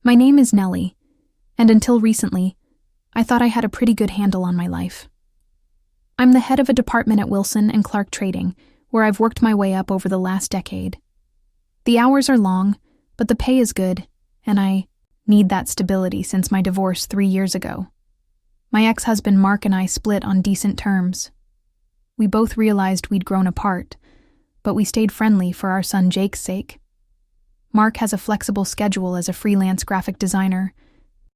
My name is Nellie, and until recently, I thought I had a pretty good handle on my life. I'm the head of a department at Wilson and Clark Trading, where I've worked my way up over the last decade. The hours are long, but the pay is good, and I need that stability since my divorce 3 years ago. My ex-husband Mark and I split on decent terms. We both realized we'd grown apart, but we stayed friendly for our son Jake's sake. Mark has a flexible schedule as a freelance graphic designer,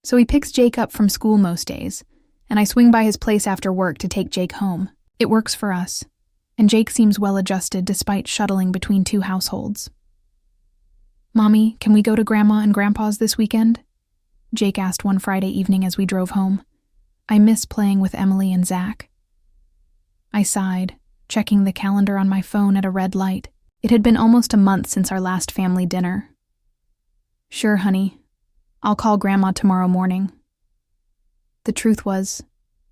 so he picks Jake up from school most days, and I swing by his place after work to take Jake home. It works for us, and Jake seems well adjusted despite shuttling between 2 households. "Mommy, can we go to Grandma and Grandpa's this weekend?" Jake asked one Friday evening as we drove home. "I miss playing with Emily and Zach." I sighed, checking the calendar on my phone at a red light. It had been almost a month since our last family dinner. "Sure, honey. I'll call Grandma tomorrow morning." The truth was,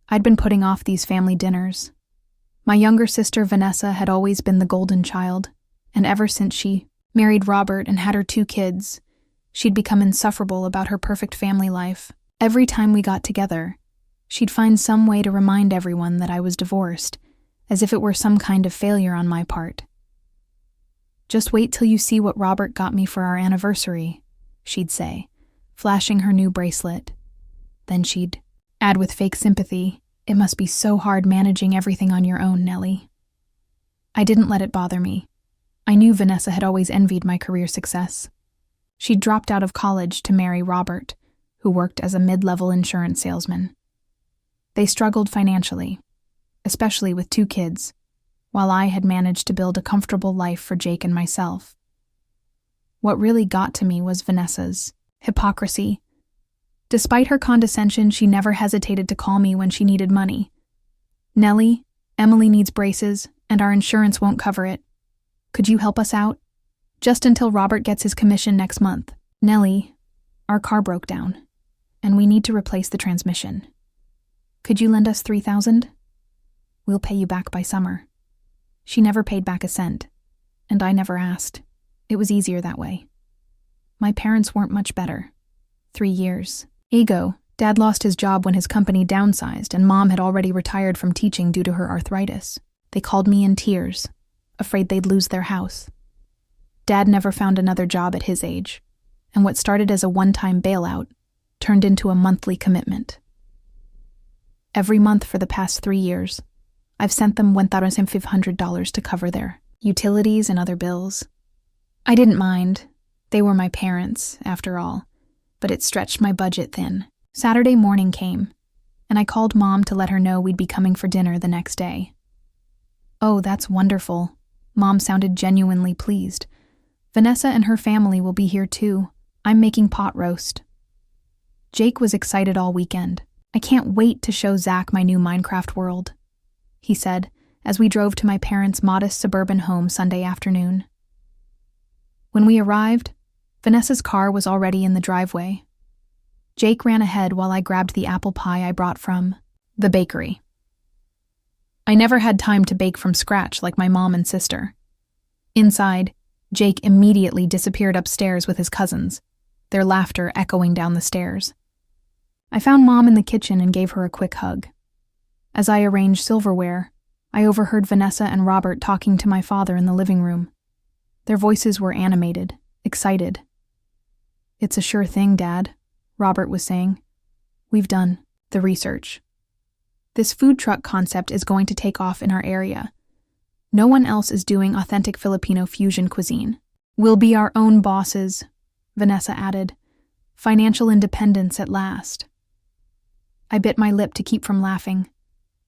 I'd been putting off these family dinners. My younger sister Vanessa had always been the golden child, and ever since she married Robert and had her 2 kids, she'd become insufferable about her perfect family life. Every time we got together, she'd find some way to remind everyone that I was divorced, as if it were some kind of failure on my part. "Just wait till you see what Robert got me for our anniversary," she'd say, flashing her new bracelet. Then she'd add with fake sympathy, "It must be so hard managing everything on your own, Nellie." I didn't let it bother me. I knew Vanessa had always envied my career success. She'd dropped out of college to marry Robert, who worked as a mid-level insurance salesman. They struggled financially, especially with 2 kids, while I had managed to build a comfortable life for Jake and myself. What really got to me was Vanessa's hypocrisy. Despite her condescension, she never hesitated to call me when she needed money. "Nellie, Emily needs braces, and our insurance won't cover it. Could you help us out? Just until Robert gets his commission next month. Nellie, our car broke down, and we need to replace the transmission. Could you lend us $3,000? We'll pay you back by summer." She never paid back a cent, and I never asked. It was easier that way. My parents weren't much better. 3 years ago, Dad lost his job when his company downsized, and Mom had already retired from teaching due to her arthritis. They called me in tears, afraid they'd lose their house. Dad never found another job at his age, and what started as a one-time bailout turned into a monthly commitment. Every month for the past 3 years, I've sent them $1,500 to cover their utilities and other bills. I didn't mind. They were my parents, after all, but it stretched my budget thin. Saturday morning came, and I called Mom to let her know we'd be coming for dinner the next day. "Oh, that's wonderful." Mom sounded genuinely pleased. "Vanessa and her family will be here too. I'm making pot roast." Jake was excited all weekend. "I can't wait to show Zach my new Minecraft world," he said, as we drove to my parents' modest suburban home Sunday afternoon. When we arrived, Vanessa's car was already in the driveway. Jake ran ahead while I grabbed the apple pie I brought from the bakery. I never had time to bake from scratch like my mom and sister. Inside, Jake immediately disappeared upstairs with his cousins, their laughter echoing down the stairs. I found Mom in the kitchen and gave her a quick hug. As I arranged silverware, I overheard Vanessa and Robert talking to my father in the living room. Their voices were animated, excited. "It's a sure thing, Dad," Robert was saying. "We've done the research. This food truck concept is going to take off in our area. No one else is doing authentic Filipino fusion cuisine. We'll be our own bosses," Vanessa added. "Financial independence at last." I bit my lip to keep from laughing.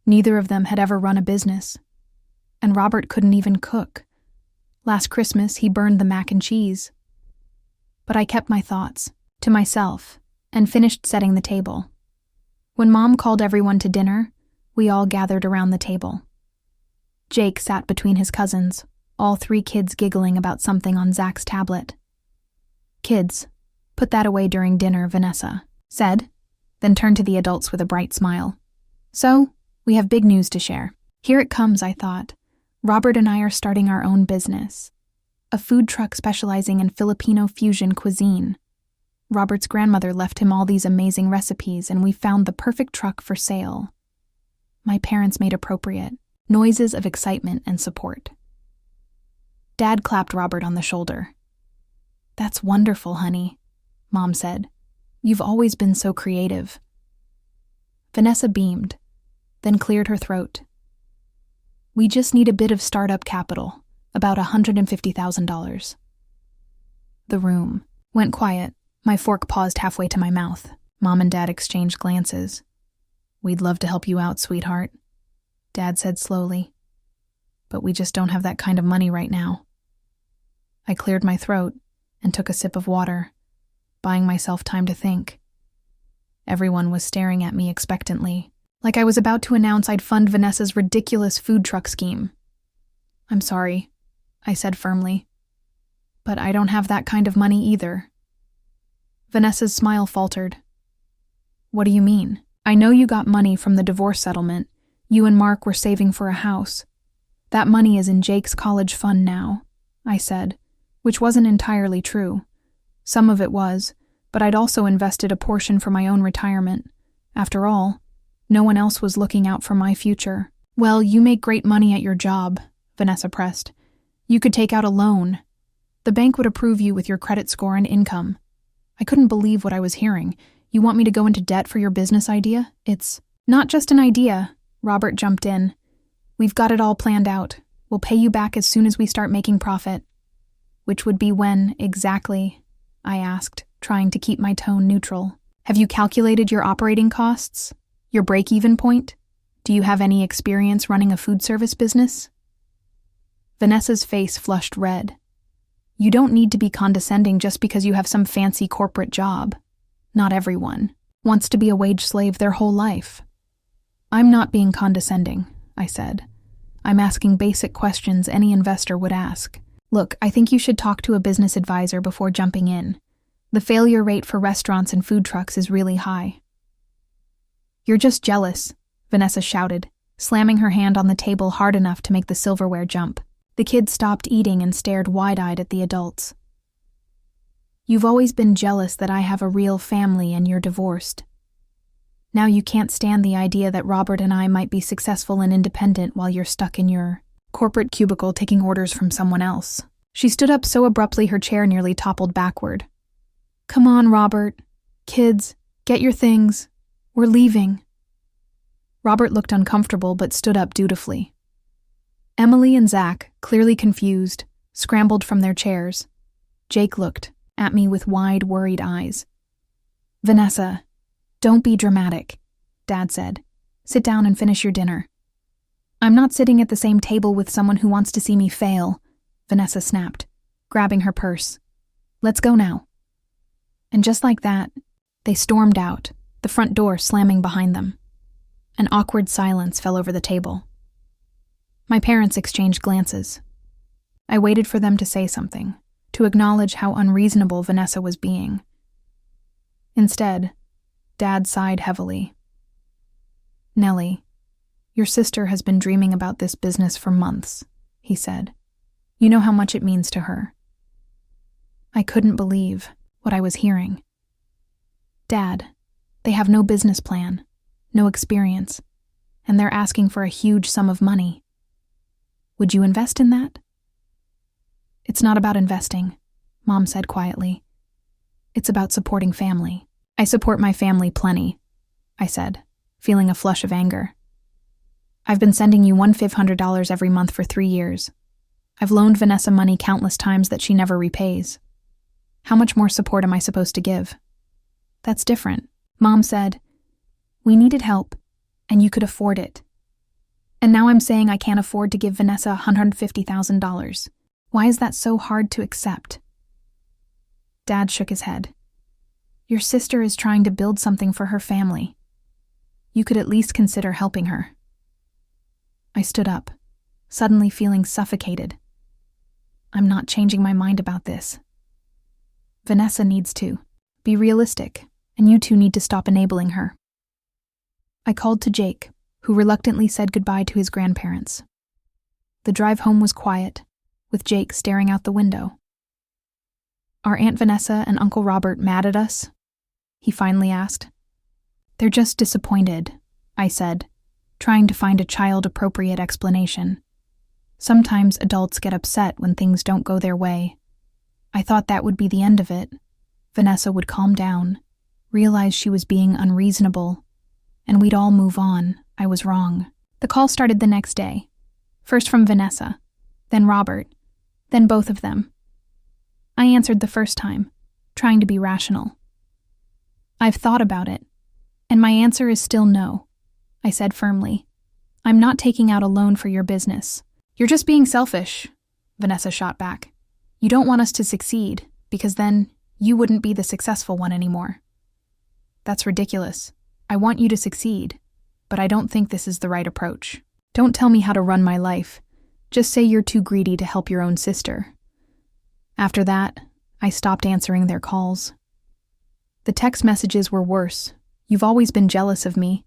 Neither of them had ever run a business. And Robert couldn't even cook. Last Christmas, he burned the mac and cheese. But I kept my thoughts to myself and finished setting the table. When Mom called everyone to dinner, we all gathered around the table. Jake sat between his cousins, all 3 kids giggling about something on Zach's tablet. "Kids, put that away during dinner," Vanessa said, then turned to the adults with a bright smile. "So, we have big news to share. Here it comes," I thought. "Robert and I are starting our own business. A food truck specializing in Filipino fusion cuisine. Robert's grandmother left him all these amazing recipes, and we found the perfect truck for sale. My parents made appropriate noises of excitement and support. Dad clapped Robert on the shoulder. "That's wonderful, honey," Mom said. "You've always been so creative." Vanessa beamed, then cleared her throat. "We just need a bit of startup capital, about $150,000. The room went quiet. My fork paused halfway to my mouth. Mom and Dad exchanged glances. "We'd love to help you out, sweetheart," Dad said slowly. "But we just don't have that kind of money right now." I cleared my throat and took a sip of water, buying myself time to think. Everyone was staring at me expectantly, like I was about to announce I'd fund Vanessa's ridiculous food truck scheme. "I'm sorry," I said firmly, "but I don't have that kind of money either." Vanessa's smile faltered. "What do you mean? I know you got money from the divorce settlement. You and Mark were saving for a house. That money is in Jake's college fund now," I said, which wasn't entirely true. Some of it was, but I'd also invested a portion for my own retirement. After all, no one else was looking out for my future. "Well, you make great money at your job," Vanessa pressed. "You could take out a loan. The bank would approve you with your credit score and income." I couldn't believe what I was hearing. "You want me to go into debt for your business idea?" "It's not just an idea," Robert jumped in. "We've got it all planned out. We'll pay you back as soon as we start making profit." "Which would be when, exactly?" I asked, trying to keep my tone neutral. "Have you calculated your operating costs? Your break-even point? Do you have any experience running a food service business?" Vanessa's face flushed red. "You don't need to be condescending just because you have some fancy corporate job. Not everyone wants to be a wage slave their whole life." "I'm not being condescending," I said. "I'm asking basic questions any investor would ask. Look, I think you should talk to a business advisor before jumping in. The failure rate for restaurants and food trucks is really high." "You're just jealous," Vanessa shouted, slamming her hand on the table hard enough to make the silverware jump. The kids stopped eating and stared wide-eyed at the adults. "You've always been jealous that I have a real family and you're divorced. Now you can't stand the idea that Robert and I might be successful and independent while you're stuck in your corporate cubicle taking orders from someone else." She stood up so abruptly her chair nearly toppled backward. "Come on, Robert. Kids, get your things. We're leaving." Robert looked uncomfortable but stood up dutifully. Emily and Zach, clearly confused, scrambled from their chairs. Jake looked at me with wide, worried eyes. "Vanessa, don't be dramatic," Dad said. "Sit down and finish your dinner." "I'm not sitting at the same table with someone who wants to see me fail," Vanessa snapped, grabbing her purse. "Let's go now." And just like that, they stormed out, the front door slamming behind them. An awkward silence fell over the table. My parents exchanged glances. I waited for them to say something, to acknowledge how unreasonable Vanessa was being. Instead, Dad sighed heavily. "Nellie, your sister has been dreaming about this business for months," he said. "You know how much it means to her." I couldn't believe what I was hearing. "Dad, they have no business plan, no experience, and they're asking for a huge sum of money. Would you invest in that?" "It's not about investing," Mom said quietly. "It's about supporting family." "I support my family plenty," I said, feeling a flush of anger. "I've been sending you $1,500 every month for 3 years. I've loaned Vanessa money countless times that she never repays. How much more support am I supposed to give?" "That's different," Mom said. "We needed help, and you could afford it. And now I'm saying I can't afford to give Vanessa $150,000. Why is that so hard to accept?" Dad shook his head. "Your sister is trying to build something for her family. You could at least consider helping her." I stood up, suddenly feeling suffocated. "I'm not changing my mind about this. Vanessa needs to be realistic, and you two need to stop enabling her." I called to Jake, who reluctantly said goodbye to his grandparents. The drive home was quiet, with Jake staring out the window. Are Aunt Vanessa and Uncle Robert mad at us? He finally asked. They're just disappointed, I said, trying to find a child-appropriate explanation. Sometimes adults get upset when things don't go their way. I thought that would be the end of it. Vanessa would calm down, realize she was being unreasonable, and we'd all move on. I was wrong. The call started the next day. First from Vanessa, then Robert, then both of them. I answered the first time, trying to be rational. I've thought about it, and my answer is still no, I said firmly. I'm not taking out a loan for your business. You're just being selfish, Vanessa shot back. You don't want us to succeed, because then you wouldn't be the successful one anymore. That's ridiculous. I want you to succeed, but I don't think this is the right approach. Don't tell me how to run my life. Just say you're too greedy to help your own sister. After that, I stopped answering their calls. The text messages were worse. You've always been jealous of me.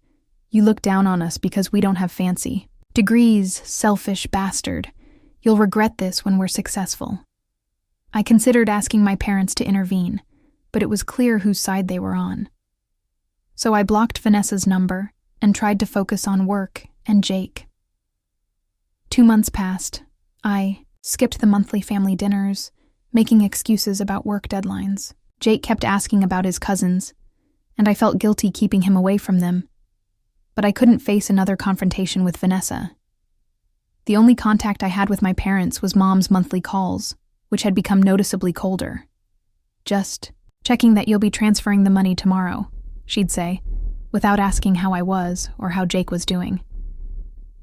You look down on us because we don't have fancy degrees, selfish bastard. You'll regret this when we're successful. I considered asking my parents to intervene, but it was clear whose side they were on. So I blocked Vanessa's number and tried to focus on work and Jake. 2 months passed. I skipped the monthly family dinners, making excuses about work deadlines. Jake kept asking about his cousins, and I felt guilty keeping him away from them. But I couldn't face another confrontation with Vanessa. The only contact I had with my parents was Mom's monthly calls, which had become noticeably colder. Just checking that you'll be transferring the money tomorrow, she'd say, without asking how I was or how Jake was doing.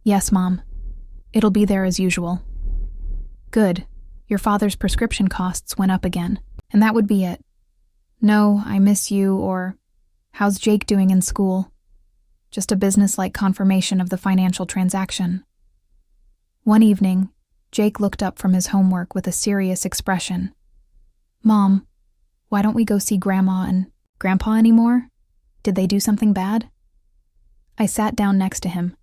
Yes, Mom. It'll be there as usual. Good. Your father's prescription costs went up again, and that would be it. No, I miss you, or how's Jake doing in school? Just a business-like confirmation of the financial transaction. One evening, Jake looked up from his homework with a serious expression. Mom, why don't we go see Grandma and Grandpa anymore? Did they do something bad? I sat down next to him,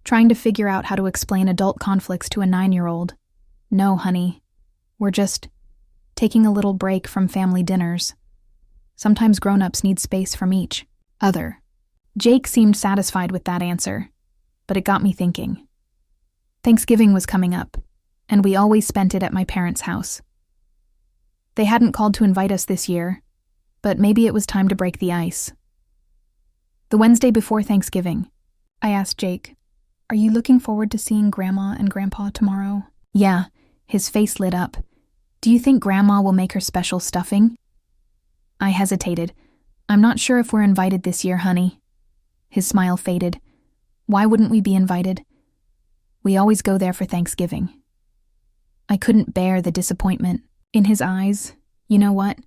trying to figure out how to explain adult conflicts to a 9-year-old. No, honey. We're just taking a little break from family dinners. Sometimes grown-ups need space from each other. Jake seemed satisfied with that answer, but it got me thinking. Thanksgiving was coming up, and we always spent it at my parents' house. They hadn't called to invite us this year, but maybe it was time to break the ice. The Wednesday before Thanksgiving, I asked Jake, "Are you looking forward to seeing Grandma and Grandpa tomorrow?" "Yeah," his face lit up. "Do you think Grandma will make her special stuffing?" I hesitated. "I'm not sure if we're invited this year, honey." His smile faded. "Why wouldn't we be invited? We always go there for Thanksgiving." I couldn't bear the disappointment in his eyes. "You know what?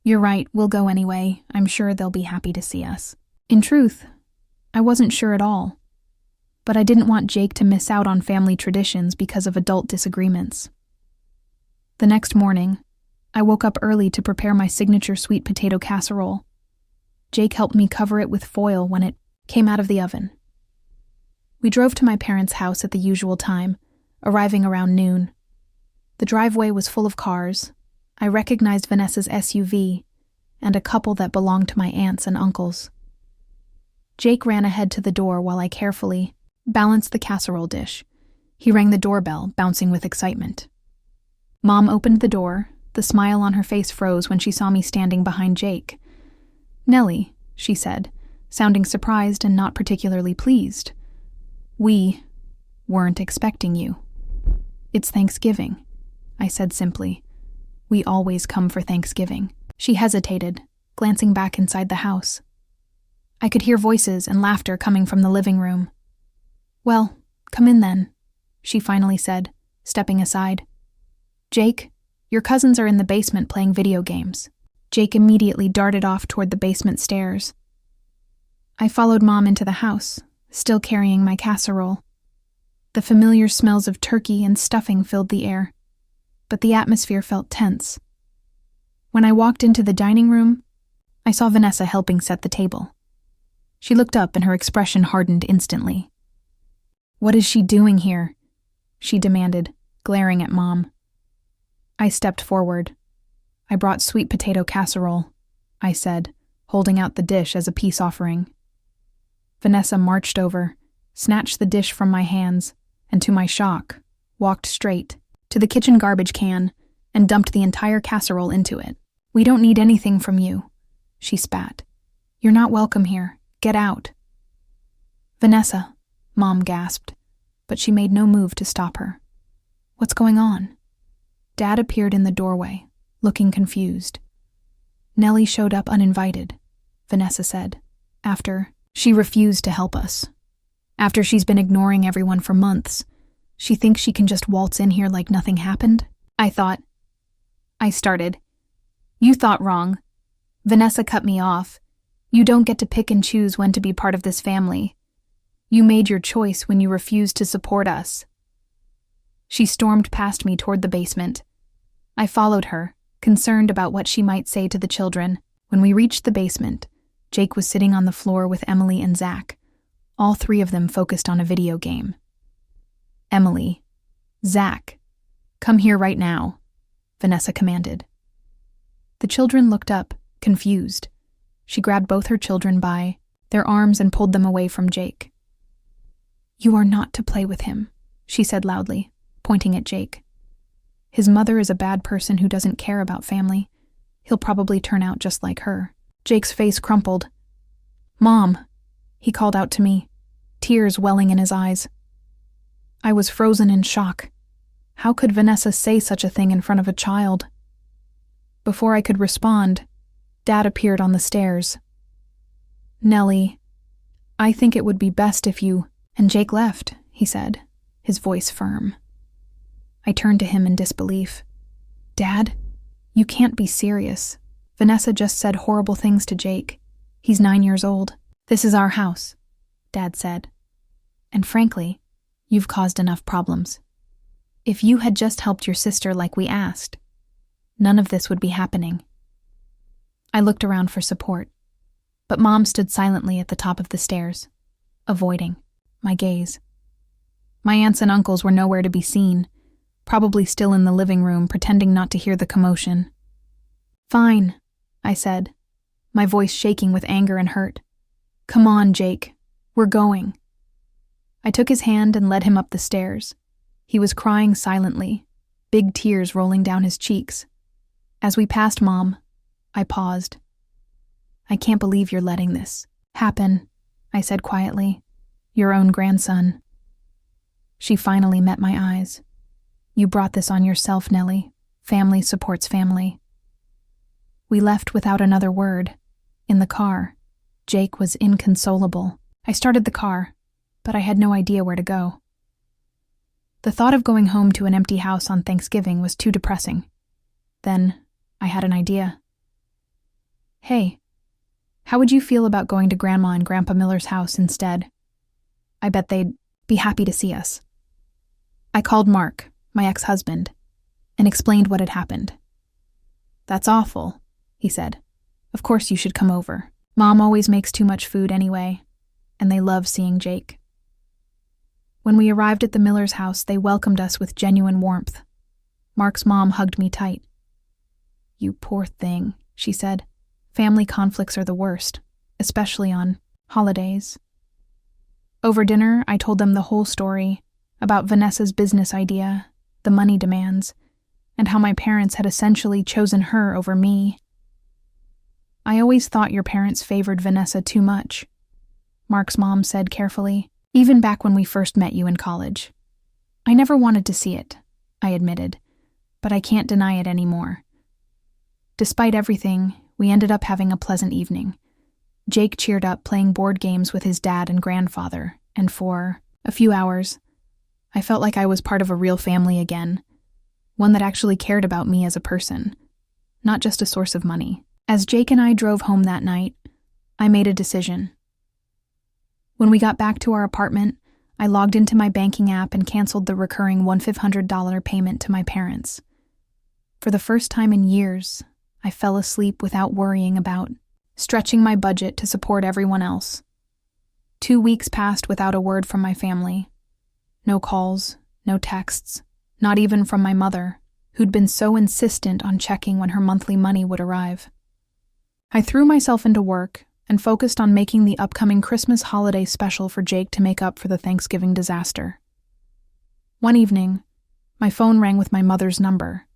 You're right, we'll go anyway. I'm sure they'll be happy to see us." In truth, I wasn't sure at all. But I didn't want Jake to miss out on family traditions because of adult disagreements. The next morning, I woke up early to prepare my signature sweet potato casserole. Jake helped me cover it with foil when it came out of the oven. We drove to my parents' house at the usual time, arriving around noon. The driveway was full of cars. I recognized Vanessa's SUV and a couple that belonged to my aunts and uncles. Jake ran ahead to the door while I carefully balanced the casserole dish. He rang the doorbell, bouncing with excitement. Mom opened the door. The smile on her face froze when she saw me standing behind Jake. "Nellie," she said, sounding surprised and not particularly pleased. "We weren't expecting you." "It's Thanksgiving," I said simply. "We always come for Thanksgiving." She hesitated, glancing back inside the house. I could hear voices and laughter coming from the living room. "Well, come in then," she finally said, stepping aside. "Jake, your cousins are in the basement playing video games." Jake immediately darted off toward the basement stairs. I followed Mom into the house, still carrying my casserole. The familiar smells of turkey and stuffing filled the air, but the atmosphere felt tense. When I walked into the dining room, I saw Vanessa helping set the table. She looked up and her expression hardened instantly. "What is she doing here?" she demanded, glaring at Mom. I stepped forward. I brought sweet potato casserole, I said, holding out the dish as a peace offering. Vanessa marched over, snatched the dish from my hands, and to my shock, walked straight to the kitchen garbage can and dumped the entire casserole into it. "We don't need anything from you," she spat. "You're not welcome here. Get out." "Vanessa," Mom gasped, but she made no move to stop her. "What's going on?" Dad appeared in the doorway, looking confused. "Nellie showed up uninvited," Vanessa said, "after she refused to help us. After she's been ignoring everyone for months, she thinks she can just waltz in here like nothing happened." I started. "You thought wrong." Vanessa cut me off. "You don't get to pick and choose when to be part of this family. You made your choice when you refused to support us." She stormed past me toward the basement. I followed her, concerned about what she might say to the children. When we reached the basement, Jake was sitting on the floor with Emily and Zach, all three of them focused on a video game. "Emily, Zach, come here right now," Vanessa commanded. The children looked up, confused. She grabbed both her children by their arms and pulled them away from Jake. "You are not to play with him," she said loudly, pointing at Jake. "His mother is a bad person who doesn't care about family. He'll probably turn out just like her." Jake's face crumpled. "Mom," he called out to me, tears welling in his eyes. I was frozen in shock. How could Vanessa say such a thing in front of a child? Before I could respond, Dad appeared on the stairs. "Nellie, I think it would be best if you—" "And Jake left," he said, his voice firm. I turned to him in disbelief. "Dad, you can't be serious. Vanessa just said horrible things to Jake. He's 9 years old." "This is our house," Dad said. "And frankly, you've caused enough problems. If you had just helped your sister like we asked, none of this would be happening." I looked around for support, but Mom stood silently at the top of the stairs, avoiding my gaze. My aunts and uncles were nowhere to be seen, probably still in the living room pretending not to hear the commotion. "Fine," I said, my voice shaking with anger and hurt. "Come on, Jake. We're going." I took his hand and led him up the stairs. He was crying silently, big tears rolling down his cheeks. As we passed Mom, I paused. "I can't believe you're letting this happen," I said quietly. "Your own grandson." She finally met my eyes. "You brought this on yourself, Nellie. Family supports family." We left without another word. In the car, Jake was inconsolable. I started the car, but I had no idea where to go. The thought of going home to an empty house on Thanksgiving was too depressing. Then, I had an idea. "Hey, how would you feel about going to Grandma and Grandpa Miller's house instead? I bet they'd be happy to see us." I called Mark, my ex-husband, and explained what had happened. "That's awful," he said. "Of course you should come over. Mom always makes too much food anyway, and they love seeing Jake." When we arrived at the Miller's house, they welcomed us with genuine warmth. Mark's mom hugged me tight. "You poor thing," she said. "Family conflicts are the worst, especially on holidays." Over dinner, I told them the whole story about Vanessa's business idea, the money demands, and how my parents had essentially chosen her over me. "I always thought your parents favored Vanessa too much," Mark's mom said carefully, "even back when we first met you in college." "I never wanted to see it," I admitted, "but I can't deny it anymore." Despite everything, we ended up having a pleasant evening. Jake cheered up playing board games with his dad and grandfather, and for a few hours, I felt like I was part of a real family again, one that actually cared about me as a person, not just a source of money. As Jake and I drove home that night, I made a decision. When we got back to our apartment, I logged into my banking app and canceled the recurring $1,500 payment to my parents. For the first time in years, I fell asleep without worrying about stretching my budget to support everyone else. 2 weeks passed without a word from my family. No calls, no texts, not even from my mother, who'd been so insistent on checking when her monthly money would arrive. I threw myself into work and focused on making the upcoming Christmas holiday special for Jake to make up for the Thanksgiving disaster. One evening, my phone rang with my mother's number.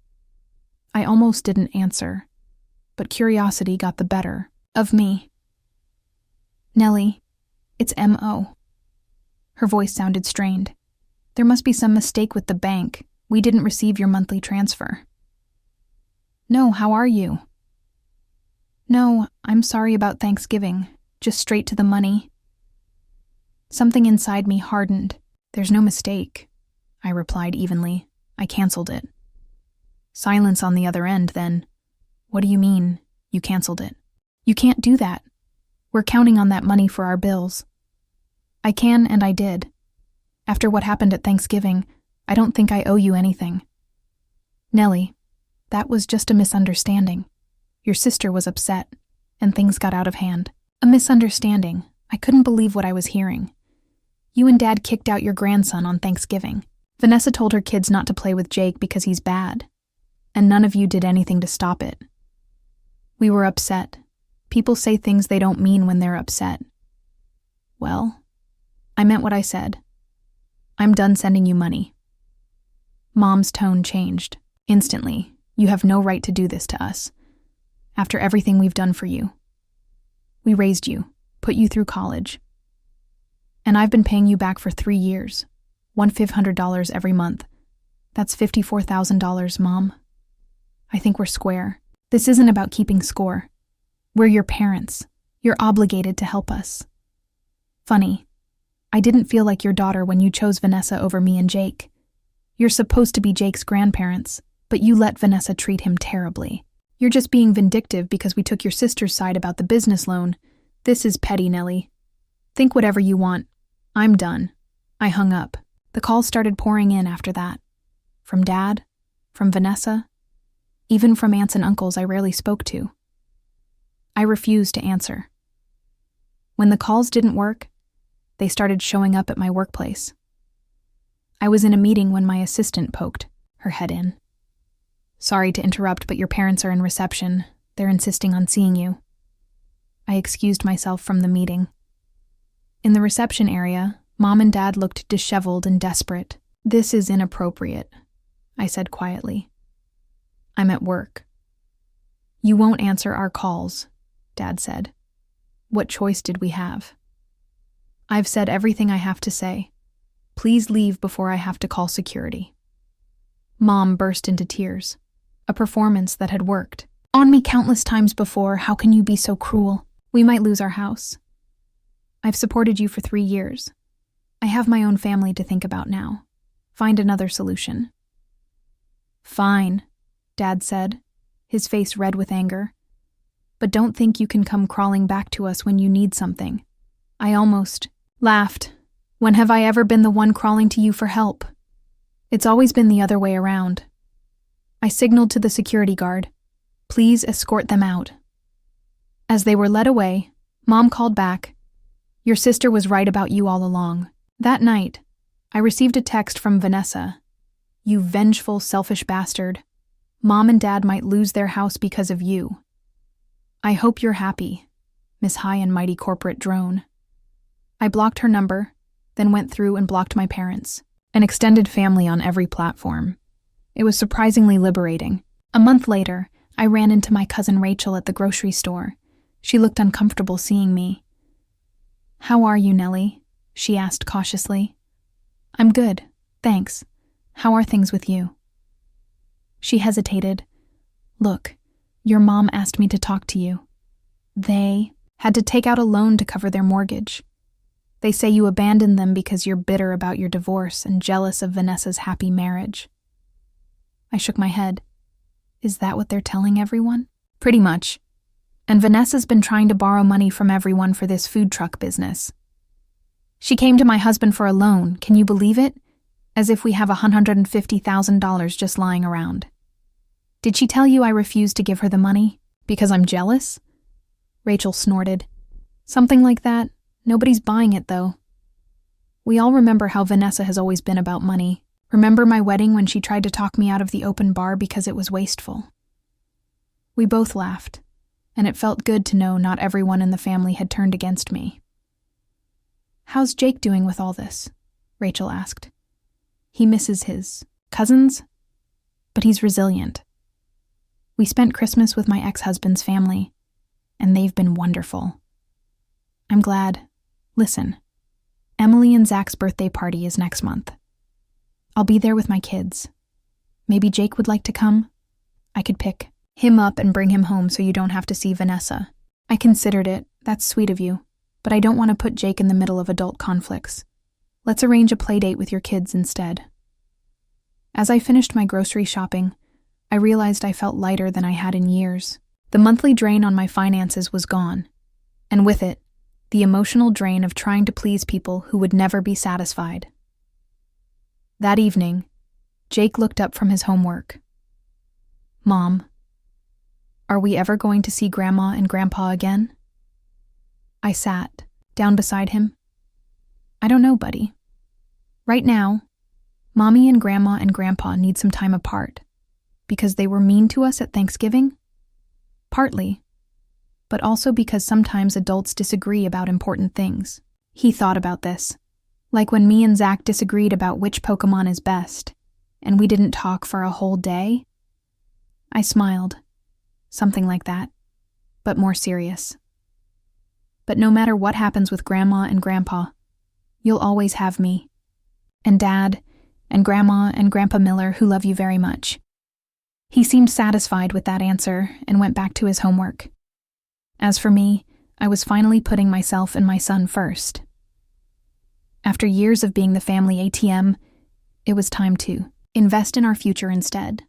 I almost didn't answer, but curiosity got the better of me. "Nellie, it's M.O." Her voice sounded strained. "There must be some mistake with the bank. We didn't receive your monthly transfer." "No, how are you?" "No, I'm sorry about Thanksgiving. Just straight to the money." Something inside me hardened. "There's no mistake," I replied evenly. "I canceled it." Silence on the other end, then. "What do you mean, you canceled it?" "You can't do that. We're counting on that money for our bills." "I can, and I did. After what happened at Thanksgiving, I don't think I owe you anything." "Nellie, that was just a misunderstanding. Your sister was upset, and things got out of hand." "A misunderstanding. I couldn't believe what I was hearing. You and Dad kicked out your grandson on Thanksgiving. Vanessa told her kids not to play with Jake because he's bad, and none of you did anything to stop it. We were upset. People say things they don't mean when they're upset. Well, I meant what I said. I'm done sending you money." Mom's tone changed. Instantly. "You have no right to do this to us. After everything we've done for you. We raised you, put you through college. And I've been paying you back for 3 years. $1,500 every month. That's $54,000, Mom. I think we're square. This isn't about keeping score. We're your parents. You're obligated to help us. Funny, I didn't feel like your daughter when you chose Vanessa over me and Jake. You're supposed to be Jake's grandparents, but you let Vanessa treat him terribly. You're just being vindictive because we took your sister's side about the business loan. This is petty, Nellie. Think whatever you want. I'm done." I hung up. The calls started pouring in after that. From Dad, from Vanessa, even from aunts and uncles I rarely spoke to. I refused to answer. When the calls didn't work, they started showing up at my workplace. I was in a meeting when my assistant poked her head in. "Sorry to interrupt, but your parents are in reception. They're insisting on seeing you." I excused myself from the meeting. In the reception area, Mom and Dad looked disheveled and desperate. "This is inappropriate," I said quietly. "I'm at work." "You won't answer our calls," Dad said. "What choice did we have?" "I've said everything I have to say. Please leave before I have to call security." Mom burst into tears. A performance that had worked. "On me countless times before, how can you be so cruel? We might lose our house. I've supported you for 3 years. I have my own family to think about now. Find another solution." "Fine," Dad said, his face red with anger. "But don't think you can come crawling back to us when you need something." I almost laughed. "When have I ever been the one crawling to you for help? It's always been the other way around." I signaled to the security guard, "Please escort them out." As they were led away, Mom called back, "Your sister was right about you all along." That night, I received a text from Vanessa. "You vengeful, selfish bastard. Mom and Dad might lose their house because of you. I hope you're happy, Miss High and Mighty Corporate Drone." I blocked her number, then went through and blocked my parents, an extended family on every platform. It was surprisingly liberating. A month later, I ran into my cousin Rachel at the grocery store. She looked uncomfortable seeing me. "How are you, Nellie?" she asked cautiously. "I'm good, thanks. How are things with you?" She hesitated. "Look, your mom asked me to talk to you. They had to take out a loan to cover their mortgage. They say you abandoned them because you're bitter about your divorce and jealous of Vanessa's happy marriage." I shook my head. "Is that what they're telling everyone?" "Pretty much. And Vanessa's been trying to borrow money from everyone for this food truck business. She came to my husband for a loan, can you believe it? As if we have $150,000 just lying around. Did she tell you I refused to give her the money? Because I'm jealous?" Rachel snorted. "Something like that. Nobody's buying it, though. We all remember how Vanessa has always been about money. Remember my wedding when she tried to talk me out of the open bar because it was wasteful? We both laughed, and it felt good to know not everyone in the family had turned against me. "How's Jake doing with all this?" Rachel asked. "He misses his cousins, but he's resilient. We spent Christmas with my ex-husband's family, and they've been wonderful. I'm glad. Listen, Emily and Zach's birthday party is next month. I'll be there with my kids. Maybe Jake would like to come? I could pick him up and bring him home so you don't have to see Vanessa." I considered it. That's sweet of you, but I don't want to put Jake in the middle of adult conflicts. Let's arrange a play date with your kids instead. As I finished my grocery shopping, I realized I felt lighter than I had in years. The monthly drain on my finances was gone, and with it, the emotional drain of trying to please people who would never be satisfied. That evening, Jake looked up from his homework. "Mom, are we ever going to see Grandma and Grandpa again?" I sat down beside him. "I don't know, buddy. Right now, Mommy and Grandma and Grandpa need some time apart because they were mean to us at Thanksgiving. Partly, but also because sometimes adults disagree about important things." He thought about this, like when me and Zach disagreed about which Pokemon is best, and we didn't talk for a whole day. I smiled. Something like that, but more serious. "But no matter what happens with Grandma and Grandpa, you'll always have me, and Dad, and Grandma and Grandpa Miller, who love you very much." He seemed satisfied with that answer and went back to his homework. As for me, I was finally putting myself and my son first. After years of being the family ATM, it was time to invest in our future instead.